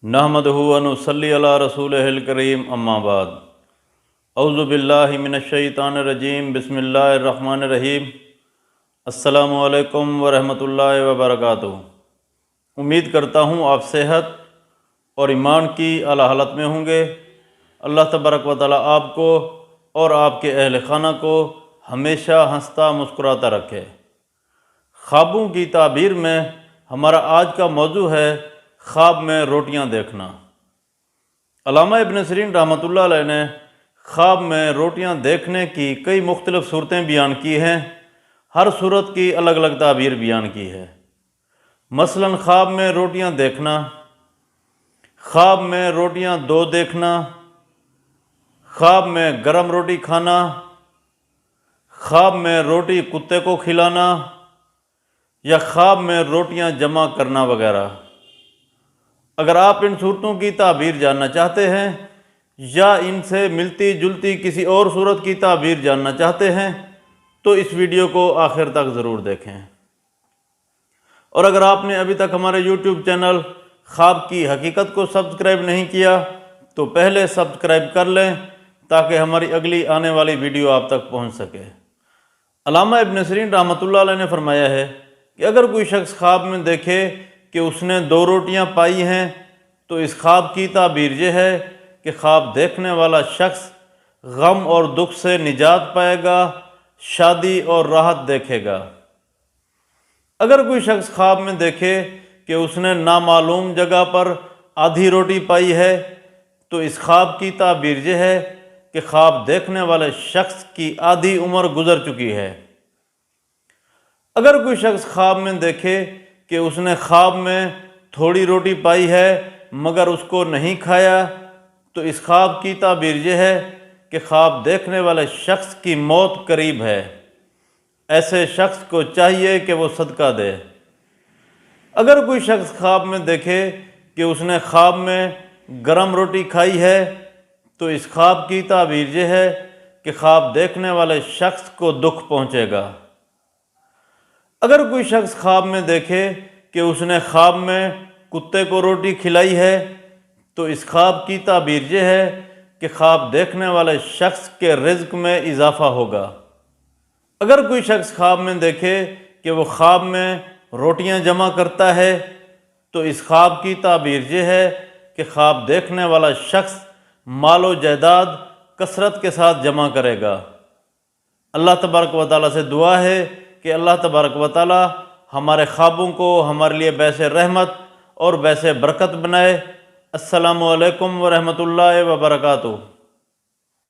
نحمدہ و نصلی علی رسولہ الکریم اما بعد اعوذ باللہ من الشیطان الرجیم بسم اللہ الرحمن الرحیم السلام علیکم ورحمۃ اللہ وبرکاتہ۔ امید کرتا ہوں آپ صحت اور ایمان کی اعلیٰ حالت میں ہوں گے۔ اللہ تبارک و تعالیٰ آپ کو اور آپ کے اہل خانہ کو ہمیشہ ہنستا مسکراتا رکھے۔ خوابوں کی تعبیر میں ہمارا آج کا موضوع ہے خواب میں روٹیاں دیکھنا۔ علامہ ابن سیرین رحمۃ اللہ علیہ نے خواب میں روٹیاں دیکھنے کی کئی مختلف صورتیں بیان کی ہیں، ہر صورت کی الگ الگ تعبیر بیان کی ہے۔ مثلاً خواب میں روٹیاں دیکھنا، خواب میں روٹیاں دو دیکھنا، خواب میں گرم روٹی کھانا، خواب میں روٹی کتے کو کھلانا، یا خواب میں روٹیاں جمع کرنا وغیرہ۔ اگر آپ ان صورتوں کی تعبیر جاننا چاہتے ہیں یا ان سے ملتی جلتی کسی اور صورت کی تعبیر جاننا چاہتے ہیں تو اس ویڈیو کو آخر تک ضرور دیکھیں۔ اور اگر آپ نے ابھی تک ہمارے یوٹیوب چینل خواب کی حقیقت کو سبسکرائب نہیں کیا تو پہلے سبسکرائب کر لیں تاکہ ہماری اگلی آنے والی ویڈیو آپ تک پہنچ سکے۔ علامہ ابن سیرین رحمۃ اللہ علیہ نے فرمایا ہے کہ اگر کوئی شخص خواب میں دیکھے کہ اس نے دو روٹیاں پائی ہیں تو اس خواب کی تعبیر یہ ہے کہ خواب دیکھنے والا شخص غم اور دکھ سے نجات پائے گا، شادی اور راحت دیکھے گا۔ اگر کوئی شخص خواب میں دیکھے کہ اس نے نامعلوم جگہ پر آدھی روٹی پائی ہے تو اس خواب کی تعبیر یہ ہے کہ خواب دیکھنے والے شخص کی آدھی عمر گزر چکی ہے۔ اگر کوئی شخص خواب میں دیکھے کہ اس نے خواب میں تھوڑی روٹی پائی ہے مگر اس کو نہیں کھایا تو اس خواب کی تعبیر یہ ہے کہ خواب دیکھنے والے شخص کی موت قریب ہے، ایسے شخص کو چاہیے کہ وہ صدقہ دے۔ اگر کوئی شخص خواب میں دیکھے کہ اس نے خواب میں گرم روٹی کھائی ہے تو اس خواب کی تعبیر یہ ہے کہ خواب دیکھنے والے شخص کو دکھ پہنچے گا۔ اگر کوئی شخص خواب میں دیکھے کہ اس نے خواب میں کتے کو روٹی کھلائی ہے تو اس خواب کی تعبیر یہ ہے کہ خواب دیکھنے والے شخص کے رزق میں اضافہ ہوگا۔ اگر کوئی شخص خواب میں دیکھے کہ وہ خواب میں روٹیاں جمع کرتا ہے تو اس خواب کی تعبیر یہ ہے کہ خواب دیکھنے والا شخص مال و جائیداد کثرت کے ساتھ جمع کرے گا۔ اللہ تبارک و تعالیٰ سے دعا ہے کہ اللہ تبارک و تعالیٰ ہمارے خوابوں کو ہمارے لیے باعث رحمت اور باعث برکت بنائے۔ السلام علیکم ورحمۃ اللہ وبرکاتہ۔